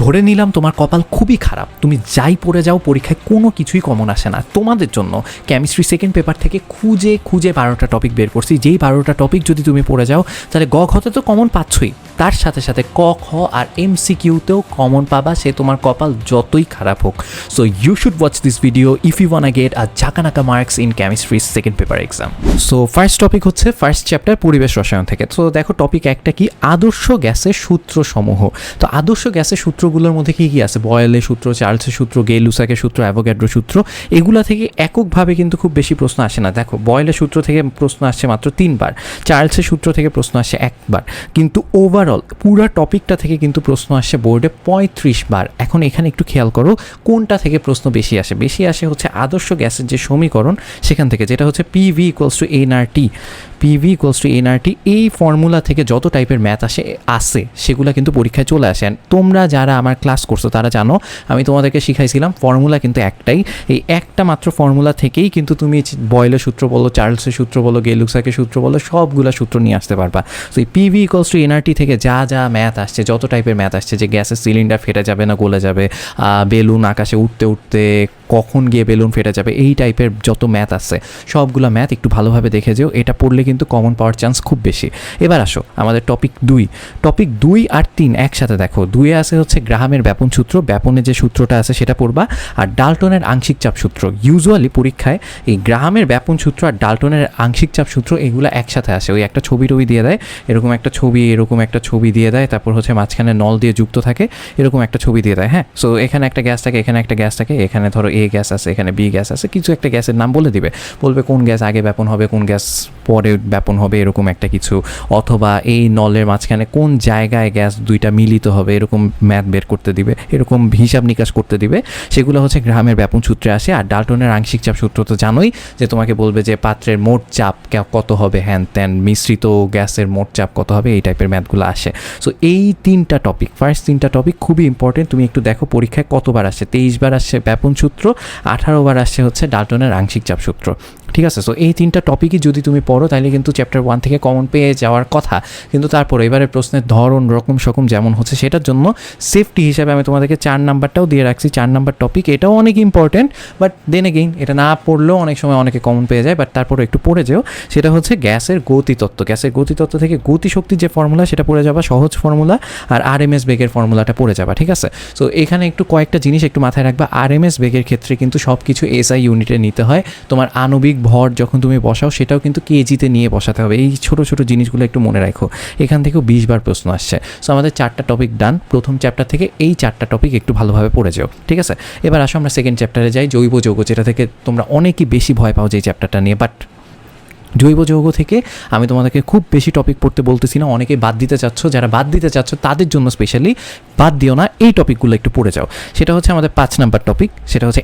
ধরে নিলাম তোমার কপাল খুবই খারাপ, তুমি যাই পড়ে যাও পরীক্ষায় কোনো কিছুই কমন আসে না, তোমাদের জন্য কেমিস্ট্রি সেকেন্ড পেপার থেকে খুঁজে খুঁজে 12টা টপিক বের করছি। যেই 12টা টপিক যদি তুমি পড়ে যাও তাহলে গ ঘতে তো কমন পাচ্ছই, তার সাথে সাথে ক খ আর MCQতেও কমন পাবা, সে তোমার কপাল যতই খারাপ হোক। So you should watch this video if you wanna get a ঝাঁকানাকা marks in chemistry second paper exam. So first topic হচ্ছে ফার্স্ট চ্যাপ্টার পরিবেশ রসায়ন থেকে। তো দেখো টপিক একটা কি, আদর্শ গ্যাসের সূত্রসমূহ। তো আদর্শ গ্যাসের সূত্রগুলোর মধ্যে কী কী আছে, বয়েলের সূত্র, চার্লসের সূত্র, গেই-লুসাকের সূত্র, অ্যাভোগাড্রো সূত্র, এগুলা থেকে এককভাবে কিন্তু খুব বেশি প্রশ্ন আসে না। দেখো বয়েলের সূত্র থেকে প্রশ্ন আসছে মাত্র 3বার, চার্লসের সূত্র থেকে প্রশ্ন আসছে 1বার, কিন্তু ওভারঅল পুরো টপিকটা থেকে কিন্তু প্রশ্ন আসছে বোর্ডে 35 বার। এখন এখানে একটু খেয়াল করো কোনটা থেকে প্রশ্ন বেশি আসে। বেশি আসে হচ্ছে আদর্শ গ্যাসের যে সমীকরণ সেখান থেকে, যেটা হচ্ছে PV = nRT। PV = nRT, এই ফর্মুলা থেকে যত টাইপের ম্যাথ আসে সেগুলো কিন্তু পরীক্ষায় চলে আসে। তোমরা যারা আমার ক্লাস করছো তারা জানো আমি তোমাদেরকে শিখাইছিলাম ফর্মুলা কিন্তু একটাই, এই একটা মাত্র ফর্মুলা থেকেই কিন্তু তুমি বয়েলের সূত্র বলো, চার্লসের সূত্র বলো, গেই-লুসাকের সূত্র বলো, সবগুলা সূত্র নিয়ে আসতে পারবা। তো এই PV = nRT থেকে যা যা ম্যাথ আসছে, যত টাইপের ম্যাথ আসছে, যে গ্যাসের সিলিন্ডার ফেটে যাবে না গলে যাবে, বেলুন আকাশে উঠতে উঠতে কখন গিয়ে বেলুন ফেটে যাবে, এই টাইপের যত ম্যাথ আছে সবগুলো ম্যাথ একটু ভালোভাবে দেখে যেও, এটা পড়লে কিন্তু কমন পাওয়ার চান্স খুব বেশি। এবার আসো আমাদের টপিক 2 আর 3 একসাথে দেখো। 2-এ আছে হচ্ছে গ্রাহামের ব্যাপন সূত্র, ব্যাপনের যে সূত্রটা আছে সেটা পড়বা, আর ডাল্টনের আংশিক চাপ সূত্র। ইউজুয়ালি পরীক্ষায় এই গ্রাহামের ব্যাপন সূত্র আর ডাল্টনের আংশিক চাপ সূত্র এগুলো একসাথে আসে, ওই একটা ছবি দিয়ে দেয়, এরকম একটা ছবি দিয়ে দেয়, তারপর হচ্ছে মাঝখানে নল দিয়ে যুক্ত থাকে, এরকম একটা ছবি দিয়ে দেয়। হ্যাঁ, সো এখানে একটা গ্যাস থাকে, এখানে একটা গ্যাস থাকে, এখানে ধরো A গ্যাস আছে, এখানে B গ্যাস আছে, কিছু একটা গ্যাসের নাম বলবে কোন গ্যাস আগে ব্যাপন হবে, কোন গ্যাস পরে ব্যাপন হবে, এরকম একটা কিছু, অথবা এই নলের মাঝখানে কোন জায়গায় গ্যাস দুইটা মিলিত হবে, এরকম ম্যাথ বের করতে দিবে, এরকম হিসাব নিকাশ করতে দিবে, সেগুলো হচ্ছে গ্রাহামের ব্যাপন সূত্রে আসে। আর ডাল্টনের আংশিক চাপ সূত্র তো জানোই, যে তোমাকে বলবে যে পাত্রের মোট চাপ কত হবে, হ্যান ত্যান, মিশ্রিত গ্যাসের মোট চাপ কত হবে, এই টাইপের ম্যাথগুলো আসে। সো এই 3টা টপিক, ফার্স্ট 3টা টপিক খুবই ইম্পর্টেন্ট। তুমি একটু দেখো পরীক্ষায় কতবার আসছে, 23 বার আসছে ব্যাপন সূত্র, 18 বার আসছে হচ্ছে ডাল্টনের আংশিক চাপ সূত্র। ঠিক আছে, সো এই 3টা টপিকই যদি তুমি পড়ো তাহলে কিন্তু চ্যাপ্টার 1 থেকে কমন পেয়ে যাওয়ার কথা। কিন্তু তারপর এবারে প্রশ্নের ধরন রকম সকম যেমন হচ্ছে, সেটার জন্য সেফটি হিসাবে আমি তোমাদেরকে 4 নাম্বারটাও দিয়ে রাখছি। 4 নাম্বার টপিক, এটাও অনেক ইম্পর্টেন্ট, বাট দেন এগেইন এটা না পড়লেও অনেক সময় অনেকে কমন পেয়ে যায়, বাট তারপরে একটু পড়ে যেও। সেটা হচ্ছে গ্যাসের গতিতত্ত্ব। গ্যাসের গতিতত্ত্ব থেকে গতিশক্তির যে ফর্মুলা সেটা পড়ে যাবা, সহজ ফর্মুলা, আর RMS বেগের ফর্মুলাটা পড়ে যাবা। ঠিক আছে, সো এখানে একটু কয়েকটা জিনিস একটু মাথায় রাখবা। RMS বেগের ক্ষেত্রে কিন্তু সব কিছু SI ইউনিটে নিতে হয়। তোমার আণবিক ভর যখন তুমি বসাও সেটাও কিন্তু কেজিতে নিয়ে বসাতে হবে। এই ছোট ছোট জিনিসগুলো একটু মনে রাখো। এখান থেকেও 20 বার প্রশ্ন আসছে। সো আমাদের 4টা টপিক ডান প্রথম চ্যাপ্টার থেকে, এই 4টা টপিক একটু ভালোভাবে পড়ে যাও। ঠিক আছে, এবার আসো আমরা সেকেন্ড চ্যাপ্টারে যাই, জৈব যৌগ, যেটা থেকে তোমরা অনেকই বেশি ভয় পাও যে চ্যাপ্টারটা নিয়ে। বাট জৈব যৌগ থেকে আমি তোমাদেরকে খুব বেশি টপিক পড়তে বলতেছি না, অনেকেই বাদ দিতে চাচ্ছ, যারা বাদ দিতে চাচ্ছ তাদের জন্য স্পেশালি বাদ দিও না, এই টপিকগুলো একটু পড়ে যাও। সেটা হচ্ছে আমাদের 5 নাম্বার টপিক, সেটা হচ্ছে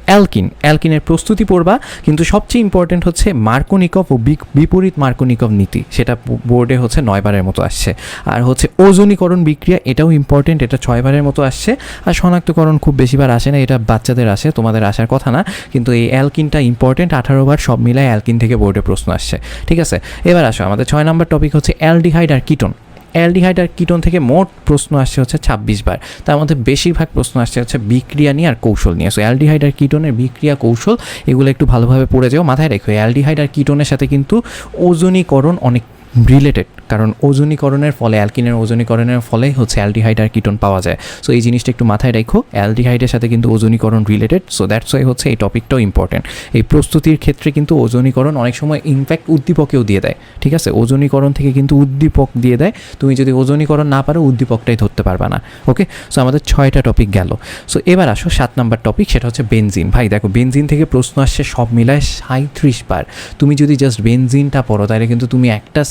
অ্যালকিনের প্রস্তুতি পড়বা, কিন্তু সবচেয়ে ইম্পর্টেন্ট হচ্ছে মার্কোনিকভ ও বিপরীত মার্কোনিকভ নীতি, সেটা বোর্ডে হচ্ছে 9 বারের মতো আসছে। আর হচ্ছে ওজনীকরণ বিক্রিয়া, এটাও ইম্পর্টেন্ট, এটা 6 বারের মতো আসছে। আর শনাক্তকরণ খুব বেশিবার আসে না, এটা বাচ্চাদের আসে, তোমাদের আসার কথা না, কিন্তু এই অ্যালকিনটা ইম্পর্টেন্ট, 18 বার সব মিলায় অ্যালকিন থেকে বোর্ডে প্রশ্ন আসছে। ঠিক আছে, এবার আসো আমাদের 6 নাম্বার টপিক হচ্ছে অ্যালডিহাইড আর কিটোন। অ্যালডিহাইড আর কিটোন থেকে মোট প্রশ্ন আসছে হচ্ছে 26 বার, তার মধ্যে বেশিরভাগ প্রশ্ন আসছে হচ্ছে বিক্রিয়া নিয়ে আর কৌশল নিয়ে। সো অ্যালডিহাইড আর কিটোনের বিক্রিয়া কৌশল এগুলো একটু ভালোভাবে পড়ে যাও। মাথায় রেখো অ্যালডিহাইড আর কিটোনের সাথে কিন্তু ওজনীকরণ অনেক রিলেটেড, কারণ ওজনীকরণের ফলে, অ্যালকিনের ওজনীকরণের ফলে হচ্ছে অ্যালডিহাইড আর কিটোন পাওয়া যায়। সো এই জিনিসটা একটু মাথায় রাখো, অ্যালডিহাইডের সাথে কিন্তু ওজনীকরণ রিলেটেড। সো দ্যাটস ওয়াই হচ্ছে এই টপিকটাও ইম্পর্টেন্ট। এই প্রস্তুতির ক্ষেত্রে কিন্তু ওজনীকরণ অনেক সময় ইনফ্যাক্ট উদ্দীপকেও দিয়ে দেয়। ঠিক আছে, ওজনীকরণ থেকে কিন্তু উদ্দীপক দিয়ে দেয়, তুমি যদি ওজনীকরণ না পারো উদ্দীপকটাই ধরতে পারবা না। ওকে, সো আমাদের 6টা টপিক গেল। সো এবার আসো 7 নাম্বার টপিক, সেটা হচ্ছে বেনজিন। ভাই দেখো বেনজিন থেকে প্রশ্ন আসছে সব মিলায় 37 বার। তুমি যদি জাস্ট বেনজিনটা পড়ো তাহলে কিন্তু তুমি একটা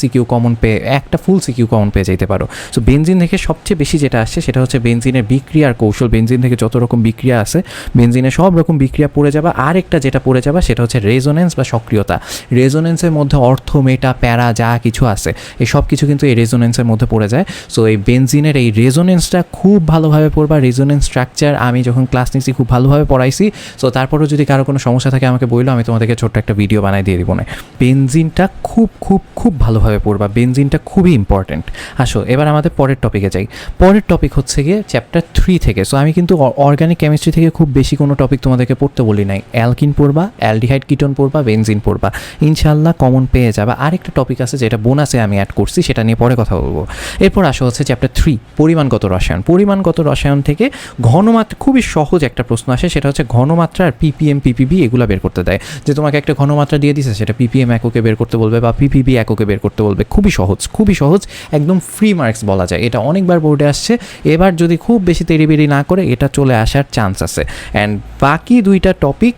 ফুল সিকিউ কমন পেয়ে যেতে পারো। সো বেনজিন থেকে সবচেয়ে বেশি যেটা আসছে সেটা হচ্ছে বেনজিনের বিক্রিয়ার কৌশল। বেনজিন থেকে যত রকম বিক্রিয়া আছে বেনজিনের সব রকম বিক্রিয়া পড়ে যাবা। আর একটা যেটা পড়ে যাবা সেটা হচ্ছে রেজোনেন্স বা সক্রিয়তা। রেজোনেন্সের মধ্যে অর্থ, মেটা, প্যারা যা কিছু আছে এই সব কিছু কিন্তু এই রেজোনেন্সের মধ্যে পড়ে যায়। সো এই বেনজিনের এই রেজোনেন্সটা খুব ভালোভাবে পড়বা। রেজোনেন্স স্ট্রাকচার আমি যখন ক্লাস নিচ্ছি খুব ভালোভাবে পড়াইছি। সো তারপরেও যদি কারো কোনো সমস্যা থাকে আমাকে বললো, আমি তোমাদেরকে ছোট্ট একটা ভিডিও বানাই দিয়ে দিব না। বেনজিনটা খুব খুব খুব ভালোভাবে পড়বা। বেনজিনটা যেটা খুবই ইম্পর্টেন্ট। আসো এবার আমাদের পরের টপিকে যাই। পরের টপিক হচ্ছে গিয়ে চ্যাপ্টার 3 থেকে। সো আমি কিন্তু অর্গানিক কেমিস্ট্রি থেকে খুব বেশি কোনো টপিক তোমাদেরকে পড়তে বলি নাই। অ্যালকিন পড়বা, অ্যালডিহাইড কিটোন পড়বা, বেনজিন পড়বা, ইনশাল্লাহ কমন পেয়ে যাবে। আরেকটা টপিক আছে যেটা বোনাসে আমি অ্যাড করছি, সেটা নিয়ে পরে কথা বলবো। এরপর আসা হচ্ছে চ্যাপ্টার 3 পরিমাণগত রসায়ন। পরিমাণগত রসায়ন থেকে ঘনমাত্রা, খুবই সহজ একটা প্রশ্ন আসে, সেটা হচ্ছে ঘনমাত্রা আর পিপিএম পিপিবি এগুলো বের করতে দেয়। যে তোমাকে একটা ঘনমাত্রা দিয়ে দিছে, সেটা পিপিএম এককে বের করতে বলবে বা পিপিবি এককে বের করতে বলবে। খুবই সহজ, খুবই সহজ, একদম ফ্রি মার্কস বলা যায়। এটা অনেকবার বোর্ডে আসছে, এবার যদি খুব বেশি তেড়িবেড়ি না করে এটা চলে আসার চান্স আছে। অ্যান্ড বাকি দুইটা টপিক,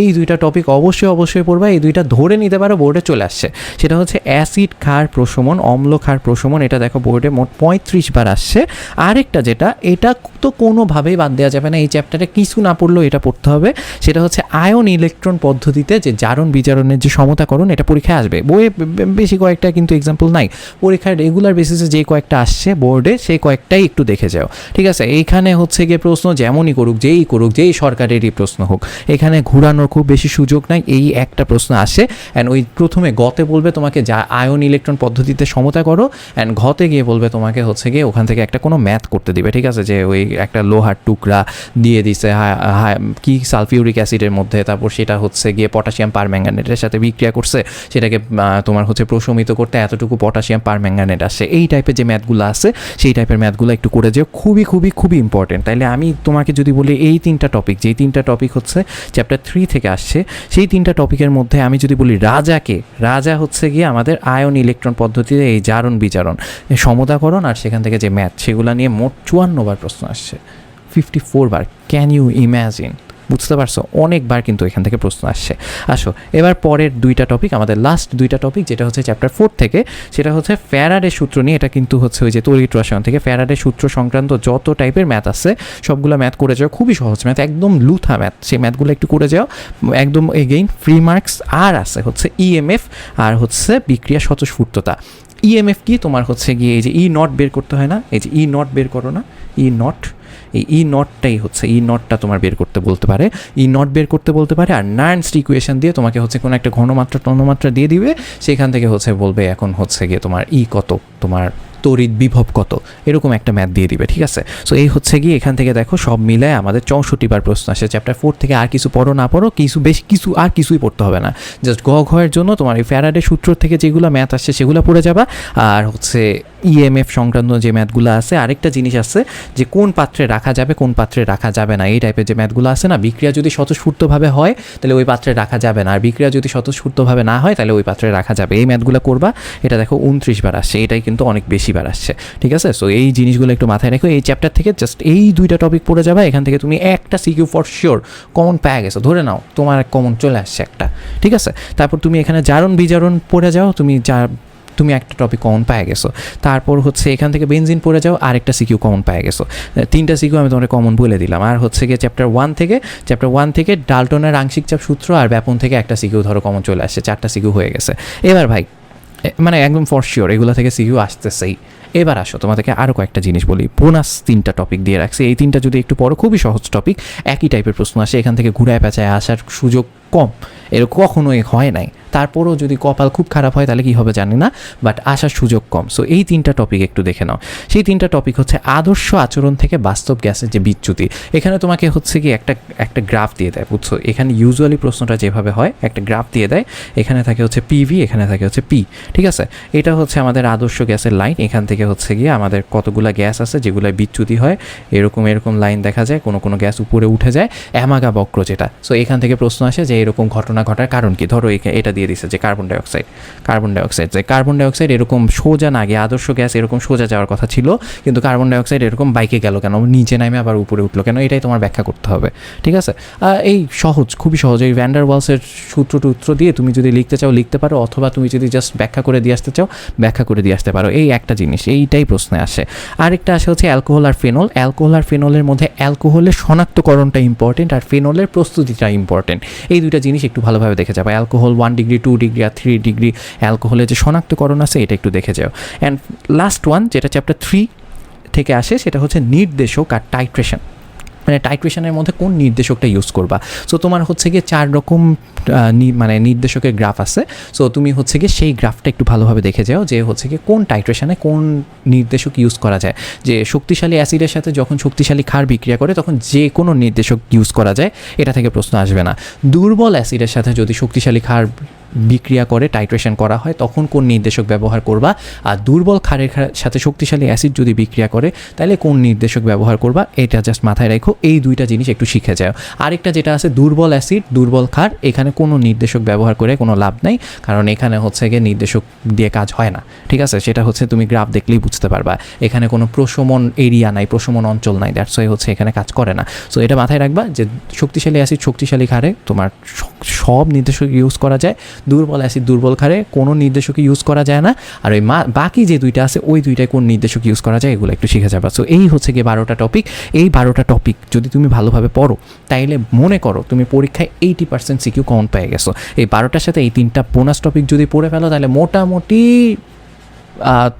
এই দুইটা টপিক অবশ্যই পড়বা, এই দুইটা ধরে নিতে পারো বোর্ডে চলে আসছে। সেটা হচ্ছে অ্যাসিড ক্ষার প্রশমন, অম্ল ক্ষার প্রশমন, এটা দেখো বোর্ডে মোট 35 বার আসছে। আরেকটা যেটা, এটা তো কোনোভাবেই বাদ দেওয়া যাবে না, এই চ্যাপ্টারে কিছু না পড়লেও এটা পড়তে হবে, সেটা হচ্ছে আয়ন ইলেকট্রন পদ্ধতিতে যে জারণ বিজারণের যে সমতাকরণ, এটা পরীক্ষায় আসবে। বইয়ে বেশি কয়েকটা কিন্তু এক্সাম্পল নাই, পরীক্ষায় রেগুলার বেসিসে যে কয়েকটা আসছে বোর্ডে সেই কয়েকটাই একটু দেখে যাও, ঠিক আছে? এইখানে হচ্ছে গিয়ে প্রশ্ন যেমনই করুক, যেই সরকারেরই প্রশ্ন হোক, এখানে ঘুরানোর খুব বেশি সুযোগ নাই। এই একটা প্রশ্ন আসে, অ্যান্ড ওই প্রথমে গতে বলবে তোমাকে যা আয়ন ইলেকট্রন পদ্ধতিতে সমতা করো, অ্যান্ড ঘতে গিয়ে বলবে তোমাকে হচ্ছে গিয়ে ওখান থেকে একটা কোনো ম্যাথ করতে দিবে, ঠিক আছে? যে ওই একটা লোহার টুকরা দিয়ে দিছে কি সালফিউরিক অ্যাসিডের মধ্যে, তারপর সেটা হচ্ছে গিয়ে পটাশিয়াম পারম্যাঙ্গানেটের সাথে বিক্রিয়া করছে, সেটাকে তোমার হচ্ছে প্রশমিত করতে এতটুকু পটাশিয়াম পারম্যাঙ্গানেট আসে। এই টাইপের যে ম্যাথগুলো আছে, সেই টাইপের ম্যাথগুলো একটু করে যেও, খুবই ইম্পর্টেন্ট। তাইলে আমি তোমাকে যদি বলি এই তিনটা টপিক, যেই তিনটা টপিক হচ্ছে চ্যাপ্টার 3 থেকে আসছে, সেই তিনটা টপিকের মধ্যে আমি যদি বলি রাজা হচ্ছে গিয়ে আমাদের আয়ন ইলেকট্রন পদ্ধতিতে এই জারণ বিজারণ, সমতাকরণ আর সেখান থেকে যে ম্যাথ, সেগুলো নিয়ে মোট 54 বার প্রশ্ন আসছে, 54 বার। Can you imagine? বুঝতে পারছো? অনেকবার কিন্তু এখান থেকে প্রশ্ন আসছে। আসো এবার পরের দুইটা টপিক, আমাদের লাস্ট দুইটা টপিক, যেটা হচ্ছে চ্যাপ্টার 4 থেকে, সেটা হচ্ছে ফ্যারাডের সূত্র নিয়ে। এটা কিন্তু হচ্ছে ওই যে তড়িৎ রসায়ন থেকে ফ্যারাডের সূত্র সংক্রান্ত যত টাইপের ম্যাথ আছে সবগুলো ম্যাথ করে যাও, খুবই সহজ ম্যাথ, একদম লুথা ম্যাথ, সেই ম্যাথগুলো একটু করে যাও, একদম এগেইন ফ্রি মার্কস। আর আছে হচ্ছে ইএমএফ আর হচ্ছে বিক্রিয়া স্বতঃস্ফূর্ততা। ইএমএফ কি? তোমার হচ্ছে গিয়ে এই যে ই নট বের করতে হয় না, এই যে ই নট বের করো না, ই নট, এই ই নটটাই হচ্ছে, ই নটটা তোমার বের করতে বলতে পারে, ই নট বের করতে বলতে পারে। আর নার্নস্ট ইকুয়েশন দিয়ে তোমাকে হচ্ছে কোনো একটা ঘনমাত্রা দিয়ে দিবে, সেখান থেকে হচ্ছে বলবে এখন হচ্ছে গিয়ে তোমার ই কত, তোমার তড়িৎ বিভব কত, এরকম একটা ম্যাথ দিয়ে দিবে, ঠিক আছে? সো এই হচ্ছে গিয়ে এখান থেকে দেখো সব মিলায় আমাদের 64 বার প্রশ্ন আসে। চ্যাপ্টার 4 থেকে আর কিছু পড়ো না পড়ো, আর কিছুই পড়তে হবে না, জাস্ট ঘয়ের জন্য তোমার এই ফ্যারাডের সূত্র থেকে যেগুলো ম্যাথ আসছে সেগুলো পড়ে যাবা। আর হচ্ছে ইএমএফ সংক্রান্ত যে ম্যাথগুলো আছে, আরেকটা জিনিস আছে যে কোন পাত্রে রাখা যাবে কোন পাত্রে রাখা যাবে না, এই টাইপের যে ম্যাথগুলো আছে না, বিক্রিয়া যদি স্বতঃস্ফূর্তভাবে হয় তাহলে ওই পাত্রে রাখা যাবে না, আর বিক্রিয়া যদি স্বতঃস্ফূর্তভাবে না হয় তাহলে ওই পাত্রে রাখা যাবে, এই ম্যাথগুলো করবা। এটা দেখো 29 বার আসছে, এটাই কিন্তু অনেক বেশি বার আসছে, ঠিক আছে? সো এই জিনিসগুলো একটু মাথায় রেখো। এই চ্যাপ্টার থেকে জাস্ট এই দুইটা টপিক পড়ে যাবে, এখান থেকে তুমি একটা সিকিউ ফর শিওর কমন পেয়ে গেছো, ধরে নাও তোমার কমন চলে আসছে একটা, ঠিক আছে? তারপর তুমি এখানে জারণ বিজারণ পড়ে যাও, তুমি একটা টপিক কমন পেয়ে গেছো। তারপর হচ্ছে এখান থেকে বেনজিন পড়ে যাও, আরেকটা সিকিউ কমন পেয়ে গেছো। তিনটা সিকিউ আমি তোমাকে কমন বলে দিলাম। আর হচ্ছে গিয়ে চ্যাপ্টার 1 থেকে ডাল্টনের আংশিক চাপ সূত্র আর ব্যাপন থেকে একটা সিকিউ ধরো কমন চলে আসছে, 4টা সিকিউ হয়ে গেছে। এবার ভাই মানে একদম ফর শিওর এগুলো থেকে সিকিউ আসতেছেই। এবার আসো তোমাদেরকে আরও কয়েকটা জিনিস বলি। বোনাস 3টা টপিক দিয়ে রাখছি, এই 3টা যদি একটু পড়ো, খুবই সহজ টপিক, একই টাইপের প্রশ্ন আসে, এখান থেকে ঘুরায় পেঁচায় আসার সুযোগ কম, এরকম কখনোই হয় নাই। তারপরও যদি কপাল খুব খারাপ হয় তাহলে কী হবে জানি না, বাট আসার সুযোগ কম। সো এই 3টা টপিক একটু দেখে নাও। সেই 3টা টপিক হচ্ছে আদর্শ আচরণ থেকে বাস্তব গ্যাসের যে বিচ্যুতি। এখানে তোমাকে হচ্ছে কি একটা গ্রাফ দিয়ে দেয়, বুঝছো? এখানে ইউজুয়ালি প্রশ্নটা যেভাবে হয়, একটা গ্রাফ দিয়ে দেয়, এখানে থাকে হচ্ছে পিভি, এখানে থাকে হচ্ছে পি, ঠিক আছে? এটা হচ্ছে আমাদের আদর্শ গ্যাসের লাইন, এখান থেকে হচ্ছে গিয়ে আমাদের কতগুলা গ্যাস আছে যেগুলো বিচ্যুতি হয়, এরকম লাইন দেখা যায়, কোনো গ্যাস উপরে উঠে যায়, অ্যামাগা বক্র যেটা। সো এখান থেকে প্রশ্ন আসে যে এরকম ঘটনা ঘটার কারণ কি? ধরো এটা দিয়ে দিছে যে কার্বন ডাইঅক্সাইড এরকম সোজা না গিয়ে, আদর্শ গ্যাস এরকম সোজা যাওয়ার কথা ছিল, কিন্তু কার্বন ডাইঅক্সাইড এরকম বাইকে গেল কেন, নিচে নামে আবার উপরে উঠলো কেন, এটাই তোমার ব্যাখ্যা করতে হবে, ঠিক আছে? এই সহজ, খুবই সহজ। এই ভ্যান ডার ওয়ালসের সূত্র দিয়ে তুমি যদি লিখতে চাও লিখতে পারো, অথবা তুমি যদি জাস্ট ব্যাখ্যা করে দিয়ে আসতে চাও ব্যাখ্যা করে দিয়ে আসতে পারো। এই একটা জিনিস, এইটাই প্রশ্নে আসে। আরেকটা আসে হচ্ছে অ্যালকোহল আর ফেনলের মধ্যে অ্যালকোহলের শনাক্তকরণটা ইম্পর্টেন্ট আর ফেনলের প্রস্তুতিটা ইম্পর্টেন্ট। এই দুইটা জিনিস একটু ভালোভাবে দেখে যাবে। অ্যালকোহল 1 ডিগ্রি 2 ডিগ্রি আর 3 ডিগ্রি অ্যালকোহলের যে শনাক্তকরণ আছে এটা একটু দেখে যাও। অ্যান্ড লাস্ট ওয়ান যেটা চ্যাপ্টার 3 থেকে আসে সেটা হচ্ছে নির্দেশক আর টাইট্রেশন। মানে টাইট্রেশনের মধ্যে কোন নির্দেশকটা ইউজ করবা। সো তোমার হচ্ছে গিয়ে 4 রকম মানে নির্দেশকের গ্রাফ আছে। সো তুমি হচ্ছে গিয়ে সেই গ্রাফটা একটু ভালোভাবে দেখে যাও যে হচ্ছে গিয়ে কোন টাইট্রেশনে কোন নির্দেশক ইউজ করা যায়। যে শক্তিশালী অ্যাসিডের সাথে যখন শক্তিশালী ক্ষার বিক্রিয়া করে তখন যে কোনো নির্দেশক ইউজ করা যায়, এটা থেকে প্রশ্ন আসবে না। দুর্বল অ্যাসিডের সাথে যদি শক্তিশালী ক্ষার বিক্রিয়া করে টাইট্রেশন করা হয় তখন কোন নির্দেশক ব্যবহার করবা, আর দুর্বল ক্ষারের সাথে শক্তিশালী অ্যাসিড যদি বিক্রিয়া করে তাহলে কোন নির্দেশক ব্যবহার করবা, এটা জাস্ট মাথায় রাখো। এই দুইটা জিনিস একটু শিখে যাও। আরেকটা যেটা আছে দুর্বল অ্যাসিড দুর্বল ক্ষার, এখানে কোনো নির্দেশক ব্যবহার করে কোনো লাভ নাই, কারণ এখানে হচ্ছে গিয়ে নির্দেশক দিয়ে কাজ হয় না, ঠিক আছে? সেটা হচ্ছে তুমি গ্রাফ দেখলেই বুঝতে পারবা। এখানে কোনো প্রশমন এরিয়া নাই, প্রশমন অঞ্চল নাই, দ্যাটস ওয়াই হচ্ছে এখানে কাজ করে না। সো এটা মাথায় রাখবা যে শক্তিশালী অ্যাসিড শক্তিশালী ক্ষারে তোমার সব নির্দেশক ইউজ করা যায়, দুর্বল অ্যাসিড দুর্বল ক্ষারে কোনো নির্দেশক ইউজ করা যায় না। আর ওই বাকি যে দুইটা আছে ওই দুইটায় কোন নির্দেশক ইউজ করা যায় এগুলো একটু শিখে যাবা। সো এই হচ্ছে গিয়ে 12টা টপিক। এই 12টা টপিক যদি তুমি ভালোভাবে পড়ো তাইলে মনে করো তুমি পরীক্ষায় 80% সিকিউ কমন পেয়ে গেছো। এই 12টার সাথে এই 3টা বোনাস টপিক যদি পড়ে ফেলো তাহলে মোটামুটি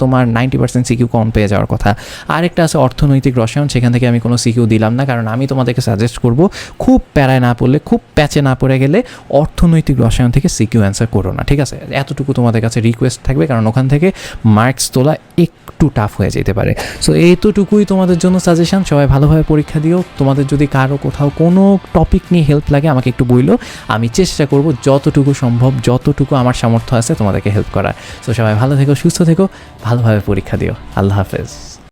তোমার 90% সিকিউ কম পেয়ে যাওয়ার কথা। আরেকটা আছে অর্থনৈতিক রসায়ন, সেখান থেকে আমি কোনো সিকিউ দিলাম না, কারণ আমি তোমাদেরকে সাজেস্ট করব খুব প্যারায় না পড়লে, খুব প্যাচে না পড়ে গেলে অর্থনৈতিক রসায়ন থেকে সিকিউ অ্যান্সার করো না, ঠিক আছে? এতটুকু তোমাদের কাছে রিকোয়েস্ট থাকবে, কারণ ওখান থেকে মার্কস তোলা একটু টাফ হয়ে যেতে পারে। সো এইটুকুই তোমাদের জন্য সাজেশন। সবাই ভালোভাবে পরীক্ষা দিও। তোমাদের যদি কারো কোথাও কোনো টপিক নিয়ে হেল্প লাগে আমাকে একটু বইলো, আমি চেষ্টা করব যতটুকু সম্ভব, যতটুকু আমার সামর্থ্য আছে তোমাদেরকে হেল্প করার। সো সবাই ভালো থেকো, সুস্থ থেকো, ভালোভাবে পরীক্ষা দিও। আল্লাহ হাফেজ।